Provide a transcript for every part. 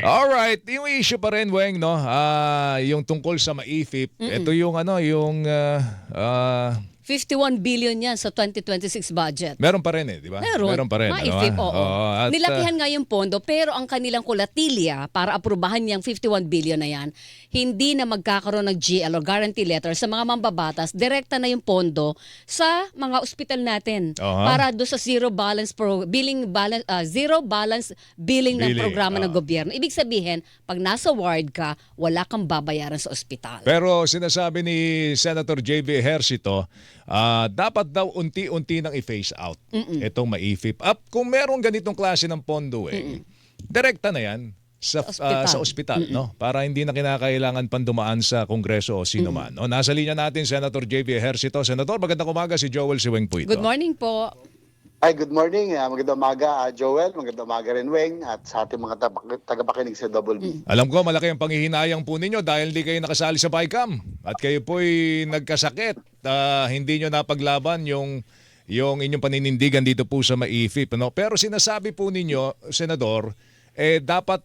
Alright, yung issue pa rin, Weng, no? Yung tungkol sa MAIFIP, ito yung ano, yung 51 billion yan sa 2026 budget. meron pa rin di ba? Meron. Meron pa rin, ano? Maifip, oo. Oo, at Nilakihan nga yung pondo, pero ang kanilang kulatilya para aprubahan yung 51 billion na yan, hindi na magkakaroon ng GL o guarantee letter sa mga mambabatas. Direkta na yung pondo sa mga ospital natin. Para do sa zero balance billing ng Billing, programa ng gobyerno. Ibig sabihin, pag nasa ward ka, wala kang babayaran sa ospital. pero sinasabi ni Senator J.V. Ejercito, dapat daw unti-unti nang i-phase out itong MAIFIP. Kung merong ganitong klase ng pondo, direkta na yan sa ospital, no? Para hindi na kinakailangan pang dumaan sa Kongreso o sino man. No? Nasa linya natin, Senator J.V. Ejercito. Senator, magandang umaga, si Joel Siweng po ito. Good morning po. Hi, good morning. Magandang umaga, Joel. Magandang umaga rin, Weng. At sa ating mga tagapakinig sa Double B. Alam ko, malaki ang panghihinayang po ninyo dahil hindi kayo nakasali sa BICAM at kayo po'y nagkasakit. Hindi nyo napaglaban yung inyong paninindigan dito po sa MAIFIP. No? Pero sinasabi po ninyo, Senador, dapat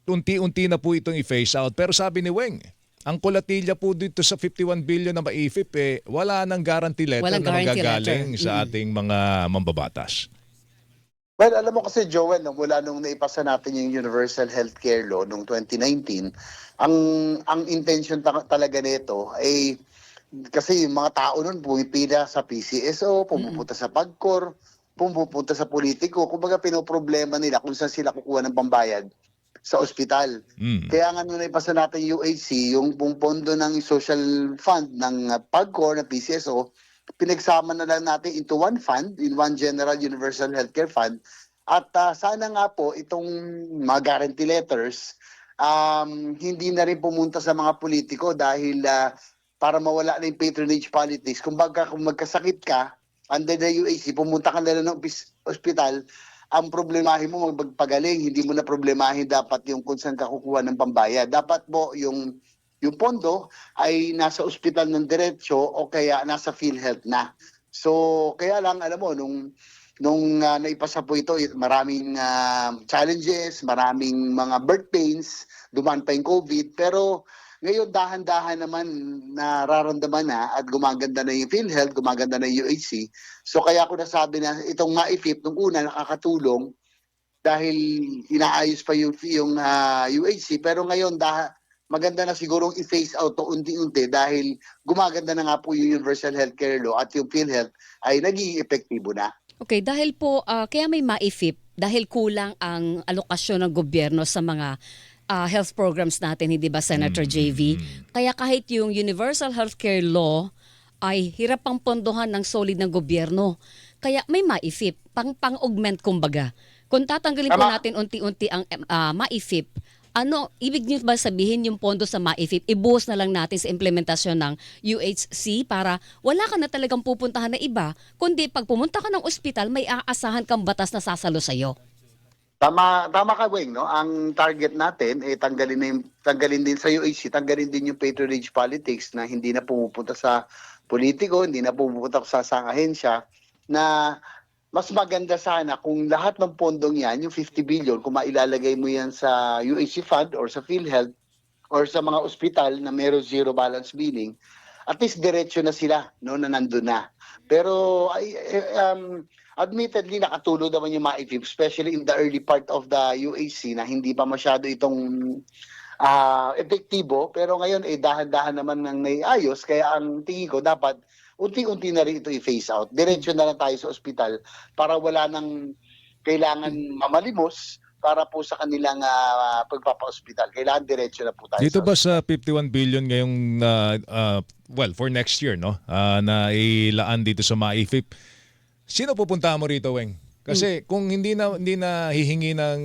unti-unti na po itong i-phase out. Pero sabi ni Weng, ang kulatilya po dito sa 51 billion na MAIFIP, wala nang guarantee letter Walang na guarantee manggagaling letter. sa ating mga mambabatas. Well, alam mo kasi, Joel, mula nung naipasa natin yung Universal Healthcare Law noong 2019, ang intention talaga nito ay kasi yung mga tao nun pumipila sa PCSO, pumupunta sa PAGCOR, pumupunta sa politiko. Kumbaga pinoproblema nila kung saan sila kukuha ng pambayad sa ospital. Kaya nga nung naipasa natin yung UHC, yung pondo ng social fund ng PAGCOR, na PCSO, pinagsama na lang natin into one fund, in one general universal healthcare fund. At sana nga po itong mga guarantee letters, hindi na rin pumunta sa mga politiko dahil para mawala na yung patronage politics. Kung magkasakit ka, under the UAC, pumunta ka na lang ng ospital, ang problemahin mo magpagaling, hindi mo na problemahin dapat yung kung saan ka kukuha ng pambayad. Dapat po yung pondo ay nasa ospital ng diretsyo o kaya nasa PhilHealth na. So kaya lang alam mo nung naipasa po ito, maraming challenges, maraming mga birth pains, dumaan pa yung COVID, pero ngayon dahan-dahan naman nararamdaman na at gumaganda na yung PhilHealth, gumaganda na yung UHC. So kaya ako nasabi na itong MAIFIP nung una nakakatulong dahil inaayos pa yung UHC, pero ngayon maganda na sigurong i-phase out to unti-unti dahil gumaganda na nga po yung Universal Healthcare Law at yung PhilHealth ay naging epektibo na. Okay, dahil po, kaya may MAIFIP, dahil kulang ang alokasyon ng gobyerno sa mga health programs natin, hindi ba, Senator JV? Kaya kahit yung Universal Healthcare Law ay hirap pang pondohan ng solid ng gobyerno. Kaya may MAIFIP, pang-augment kumbaga. Kung tatanggalin po natin unti-unti ang MAIFIP, ibig niyo ba sabihin yung pondo sa MAIFIP, ibuhos na lang natin sa implementasyon ng UHC para wala ka na talagang pupuntahan na iba, kundi pag pumunta ka ng ospital, may aasahan kang batas na sasalo sa'yo. Tama ka, Weng, no? Ang target natin tanggalin din sa UHC, tanggalin din yung patronage politics na hindi na pumupunta sa politiko, hindi na pumupunta sa ahensya, na mas maganda sana kung lahat ng pondong yan, yung 50 billion, kung mailalagay mo yan sa UHC fund or sa PhilHealth or sa mga ospital na meron zero balance billing, at least diretso na sila, no, na nandun na. Pero admittedly, nakatulong naman yung MAIFIP, especially in the early part of the UHC na hindi pa masyado itong epektibo. Pero ngayon, dahan-dahan naman ng naiayos. Kaya ang tingin ko, dapat unti-unti na rin ito i-phase out. Diretso na lang tayo sa ospital para wala nang kailangan mamalimos para po sa kanilang pagpapa-ospital. Kailangan diretso na po tayo. Dito ba sa 51 billion ngayong for next year, no? Na ilaan dito sa MAIFIP, sino pupunta mo rito, Weng? Kasi kung hindi na hihingi ng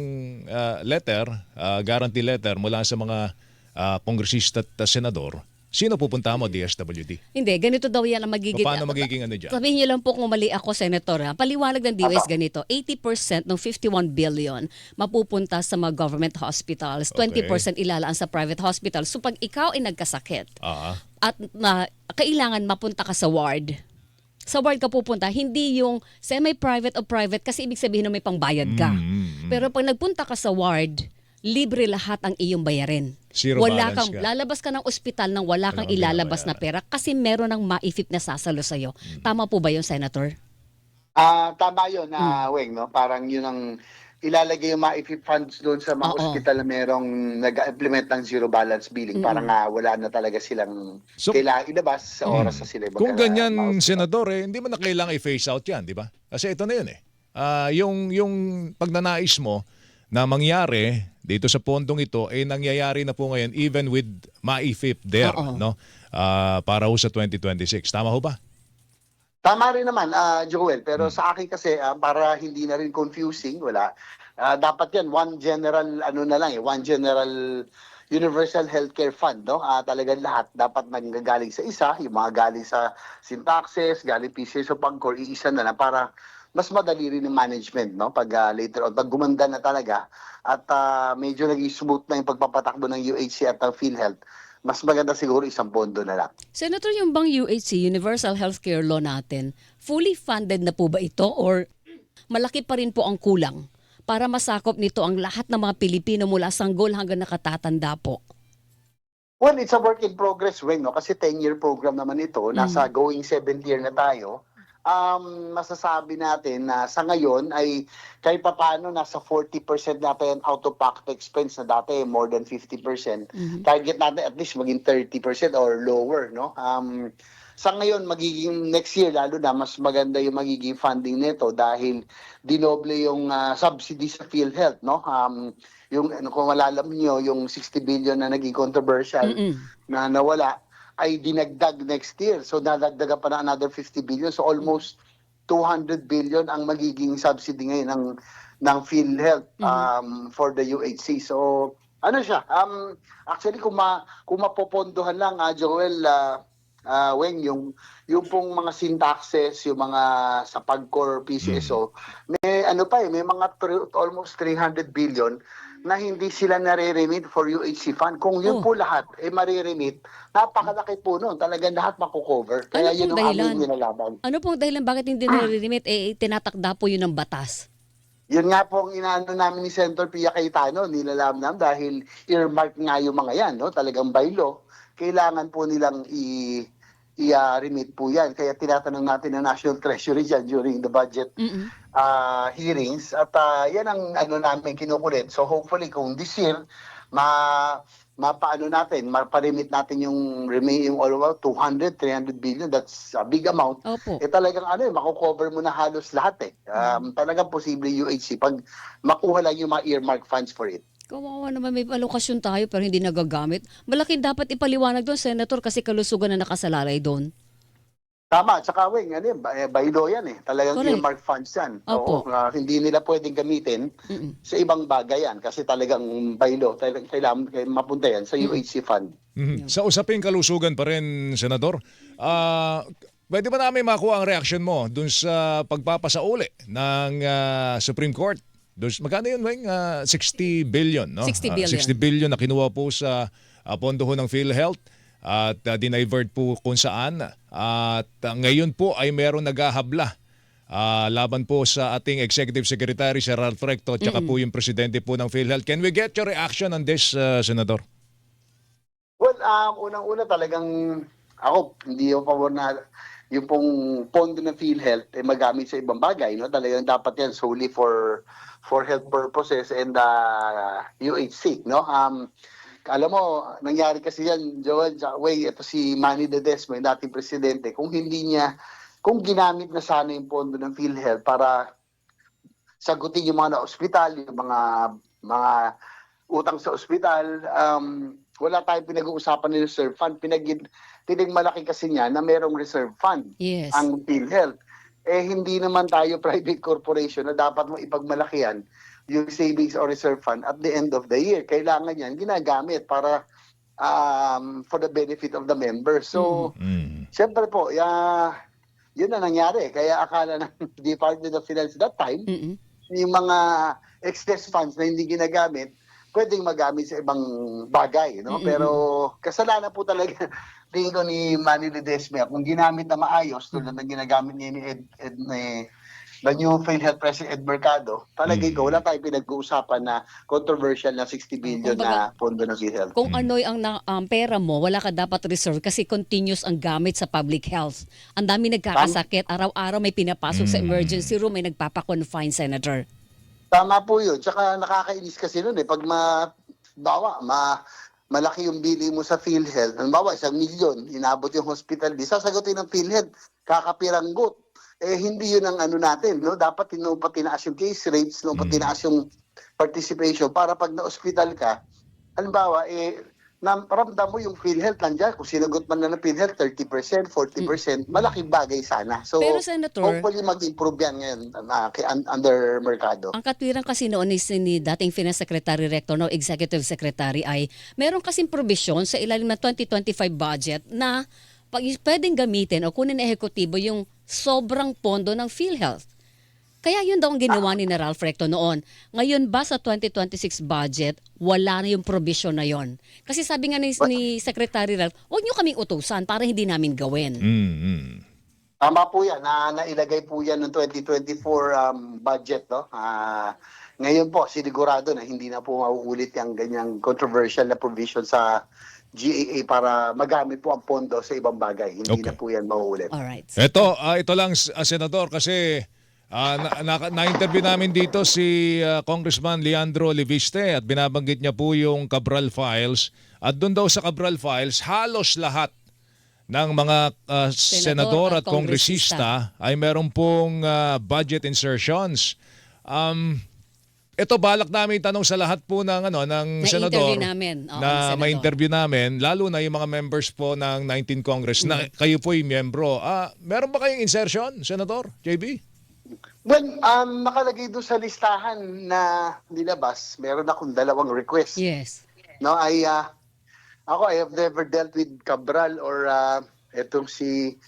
guarantee letter mula sa mga kongresista at senador, sino pupunta mo, DSWD? Hindi, ganito daw yan ang magiging... Paano magiging ano dyan? Sabihin niyo lang po kung mali ako, Senator. Paliwanag ng DOS ganito, 80% ng 51 billion mapupunta sa mga government hospitals, 20% ilalaan sa private hospitals. So pag ikaw ay nagkasakit at kailangan mapunta ka sa ward ka pupunta, hindi yung semi-private o private kasi ibig sabihin na may pangbayad ka. Pero pag nagpunta ka sa ward, libre lahat ang iyong bayarin. Zero Wala balance kang, ka. lalabas ka ng ospital nang wala kang kang ilalabas na binabayaran. pera kasi meron ng ma-IFIP na sasalo sa'yo. Tama po ba yun, Senator? Tama yun, Weng, no? Parang yun ang ilalagay yung mga IFIP funds doon sa mga Oo. ospital na merong nag-implement ng zero balance billing para nga wala na talaga silang So, kailangan ilabas sa oras na sila kung ganyan, ma-hospital. Senador, hindi mo na kailangan i-phase out yan, di ba? Kasi ito na yun eh. Yung pagnanais mo na mangyari dito sa pondong ito, nangyayari na po ngayon even with MAIFIP there, Oo. no? Para ho sa 2026. Tama ho ba? Tama rin naman, Joel. Pero sa akin kasi, para hindi na rin confusing, wala. Dapat yan, one general, one general universal healthcare fund, no? Talagang lahat dapat nanggagaling sa isa, yung mga galing sa Syntaxes, galing PCS o Pagcor, iisa na lang para mas madali rin yung management, no? Pag later on, pag gumanda na talaga at medyo naging smooth na yung pagpapatakbo ng UHC at ng PhilHealth, mas maganda siguro isang pondo na lang. Senator, yung bang UHC, Universal Healthcare Law natin, fully funded na po ba ito or malaki pa rin po ang kulang para masakop nito ang lahat ng mga Pilipino mula sanggol hanggang nakatatanda po? Well, it's a work in progress, Weng, no? Kasi 10-year program naman ito. Nasa going 7th year na tayo. Masasabi natin na sa ngayon ay kahit papaano nasa 40% na yung out-of-pocket expense na dati more than 50%. Target natin at least maging 30% or lower, no? Sa ngayon, magiging next year lalo na mas maganda yung magiging funding nito dahil dinoble yung subsidy sa PhilHealth, no? Yung kung malalam niyo yung 60 billion na naging controversial na nawala ay dinagdag next year. So nadagdagan pa na another 50 billion. So almost 200 billion ang magiging subsidy ngayon ng PhilHealth for the UHC. So ano siya? Actually kung mapopondohan lang, Joel, Weng, yung pong mga Syntaxes, yung mga sa Pagcor, PCSO, may may mga almost 300 billion na hindi sila nare-remit for UHC fund. Kung yun po lahat mariremit, napakalaki po nun. Talagang lahat makukover. Kaya Ano yun pong ang dahilan? aming nilalaban. Ano pong dahilan bakit hindi nare-remit? Tinatakda po yun ng batas. Yun nga po ang inaano namin ni Senator Pia Cayetano, nilalam namin dahil earmark nga yung mga yan, no? Talagang by law, kailangan po nilang i-remit po yan. Kaya tinatanong natin ng National Treasury dyan during the budget hearings at yan ang namin kinukulit. So hopefully kung this year mapaano natin, maparemit natin yung remaining all about 200, 300 billion, that's a big amount. Opo. Talagang mako-cover mo na halos lahat talagang posible UHC pag makuha lang yung mga earmark funds for it. Kawawa naman, may alokasyon tayo pero hindi nagagamit. Malaki dapat ipaliwanag doon, Senator, kasi kalusugan na nakasalalay doon. Tama, tsaka Weng, by law yan Talagang Correct. earmark funds yan. Opo. Oo, hindi nila pwedeng gamitin sa ibang bagay yan kasi talagang by law, kailangan mapunta yan sa UHC fund. Sa usaping kalusugan pa rin, Senador, pwede ba namin makuha ang reaction mo dun sa pagpapasauli ng Supreme Court? Magkano yun, Weng? 60 billion, no? 60 billion. 60 billion na kinuha po sa pondo ho ng PhilHealth at dinivert po kung saan. At ngayon po ay meron naghahabla laban po sa ating Executive Secretary, Sir Ralph Recto, at saka po yung Presidente po ng PhilHealth. Can we get your reaction on this, Senador? Well, unang-una talagang ako, hindi ako pabor na yung pong pondo ng PhilHealth magamit sa ibang bagay. No? Talagang dapat yan solely for health purposes and UHC. No? Alam mo, nangyari kasi yan, Joel, ito si Manny Ledesma, yung dating presidente, kung ginamit na sana yung pondo ng PhilHealth para sagutin yung mga na-ospital, yung mga utang sa ospital, wala tayong pinag-uusapan ng reserve fund. Tinigmalaki kasi niya na merong reserve fund Yes. ang PhilHealth. Hindi naman tayo private corporation na dapat mo ipagmalakihan yung savings or reserve fund at the end of the year. Kailangan yan ginagamit para for the benefit of the members. So, siyempre po, yun na nangyari. Kaya akala ng Department of Finance that time, yung mga excess funds na hindi ginagamit, pwedeng magamit sa ibang bagay. No? Pero kasalanan po talaga tingin ko ni Manny Ledesma kung ginamit na maayos tulad ng ginagamit niya the new PhilHealth President Ed Mercado, palagay ko, Mm. wala tayong pinag-uusapan na controversial na 60 billion kumbaga, na pondo ng PhilHealth. kung ano'y ang pera mo, wala ka dapat reserve kasi continuous ang gamit sa public health. Ang dami nagkakasakit, araw-araw may pinapasok sa emergency room, may nagpapa-confine, Senator. Tama po yun. Tsaka nakakainis kasi nun pag malaki yung bili mo sa PhilHealth, halimbawa 1,000,000, inabot yung hospital bill, sasagutin ng PhilHealth, kakapiranggot. Hindi yun ang ano natin, no? Dapat tinaas yung case rates, tinaas yung participation para pag na-hospital ka, halimbawa, ramdam mo yung PhilHealth nandiyan. Kung sinagot man na ng PhilHealth, 30%, 40%, malaking bagay sana. So, Pero, Senator, hopefully mag-improve yan ngayon under Mercado. ang katwiran kasi noon ni dating Finance Secretary Rector, no, Executive Secretary, ay meron kasing provision sa ilalim ng 2025 budget na pwedeng gamitin o kunin na ehekutibo yung sobrang pondo ng PhilHealth. Kaya yun daw ang ginawa ni Ralph Recto noon. Ngayon ba sa 2026 budget, wala na yung provision na yon? Kasi sabi nga ni Secretary Ralph, huwag nyo kaming utusan para hindi namin gawin. Tama po yan. Nailagay po yan ng 2024 budget. No? Ngayon po, sinigurado na hindi na po mauulit yung ganyang controversial na provision sa GAA para magamit po ang pondo sa ibang bagay. Hindi Okay. na po yan mauulit. Alright. Ito lang, Senador, kasi na-interview namin dito si Congressman Leandro Leviste at binabanggit niya po yung Cabral Files. At doon daw sa Cabral Files, halos lahat ng mga senador at kongresista ay meron pong budget insertions. Ito balak namin tanong sa lahat po ng senador namin. Oo, na senador. ma-interview namin, lalo na yung mga members po ng 19 Congress na kayo po yung miyembro. Meron ba kayong insertion, Senador JB? Well, nakalagay doon sa listahan na nilabas, meron akong 2 request. Yes. No, I have never dealt with Cabral or etong si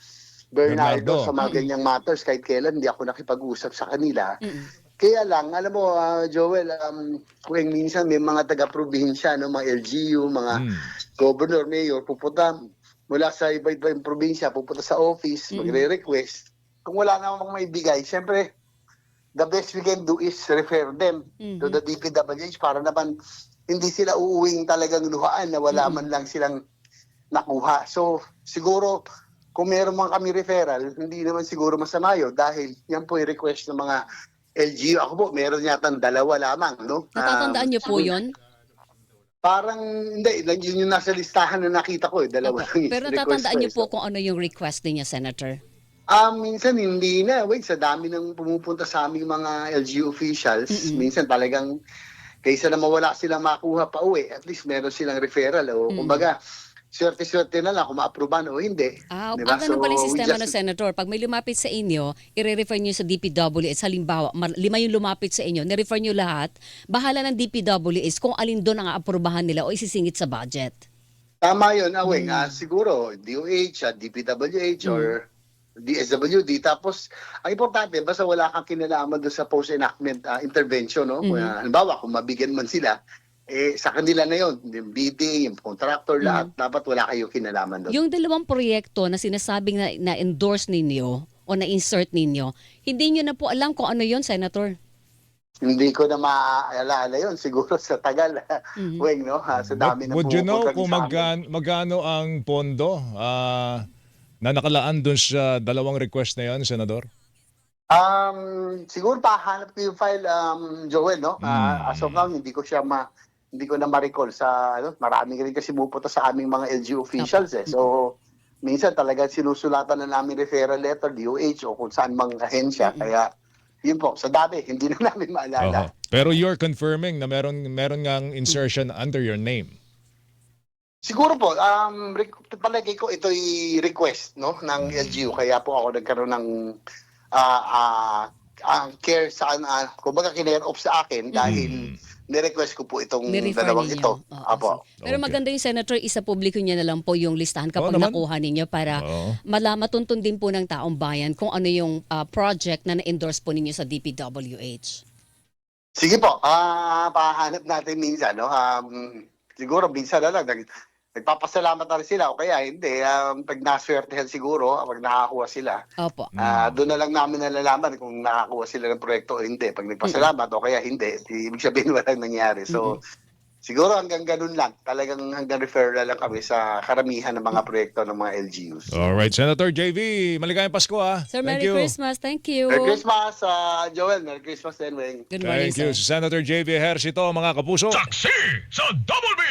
Bernardo sa mga ganyang matters. Kahit kailan, hindi ako nakipag-usap sa kanila. Kaya lang, alam mo, Joel, kung minsan may mga taga-probinsya, no, mga LGU, mga governor, mayor, pupunta mula sa iba-ibang probinsya, pupunta sa office, magre-request. Kung wala namang may bigay, siyempre, the best we can do is refer them to the DPWH para naman hindi sila uuwing talagang luhaan na wala man lang silang nakuha. So, siguro, kung meron man kami referral, hindi naman siguro masama yun dahil yan po yung request ng mga LGU. Ako po, meron yata 2 lamang, no? Natatandaan niyo po yun? Parang, hindi, yun yung nasa listahan na nakita ko, 2 lang yung Pero request natatandaan ko, niyo po So, kung ano yung request niya, Senator? minsan hindi na. Wait, sa dami ng pumupunta sa aming mga LGU officials, minsan talagang kaysa na mawala silang makuha pa uwi, at least meron silang referral. O kumbaga, swerte-swerte na lang kung ma-approvean o hindi. Diba? Ganun pala yung So, we sistema just- ng Senator. Pag may lumapit sa inyo, i-refer nyo sa DPWH. Halimbawa, 5 yung lumapit sa inyo, ni-refer nyo lahat, bahala ng DPWH kung alin doon ang aaprubahan nila o isisingit sa budget. Tama yun, Aweng. Siguro, DOH, DPWH, or DSWD. Tapos, ang importante, basta wala kang kinalaman doon sa post-enactment intervention. No? Halimbawa, kung mabigyan man sila, sa kanila na yun, yung bidding, yung contractor, lahat, dapat wala kayong kinalaman doon. Yung 2 proyekto na sinasabing na-endorse ninyo o na-insert ninyo, hindi nyo na po alam kung ano yon, Senator? Hindi ko na maaalala yun. Siguro sa tagal, Weng, no? Sa dami na Would you know pumupunta kung sa amin. magkano ang pondo na nakalaan doon sa 2 request na yan, Senador? Siguro pahanap ko yung file, Joel, no? As of now, hindi ko na ma-recall sa, maraming rin kasi pupunta sa aming mga LG officials. So, minsan talaga sinusulatan na namin referral letter, DOH, o kung saan mang ahensya. Kaya, yun po, sa dami, hindi na namin maalala. Pero you're confirming na meron ngang insertion under your name. Siguro po, palagay ko ito'y request, no, ng LGU. Kaya po ako nagkaroon ng care saan, kumbaga kinare off sa akin dahil ni-request ko po itong Ni-refer dalawang ninyo. ito. Oo, Apo. Pero Okay. maganda yung Senator, isa-publiko niya na lang po yung listahan kapag naman. nakuha ninyo para Oo. matuntun din po ng taong bayan kung ano yung project na na-endorse po ninyo sa DPWH. Sige po, pahanap natin minsan, no? Siguro minsan na lang, nagpapasalamat na rin sila o kaya hindi. Pag naswertehan siguro, pag nakakuha sila, Opo. doon na lang namin nalalaman kung nakakuha sila ng proyekto o hindi. Pag nagpasalamat o kaya hindi, ibig sabihin walang nangyari. So, siguro hanggang ganun lang. Talagang hanggang referral lang kami sa karamihan ng mga proyekto ng mga LGUs. Alright, Senator JV, maligayang Pasko ha. Sir, Thank Merry you. Christmas. Thank you. Merry Christmas, Joel. Merry Christmas din, Weng. Good morning, Thank you, sir. Senator JV Ejercito, mga kapuso. Saksi sa Double B!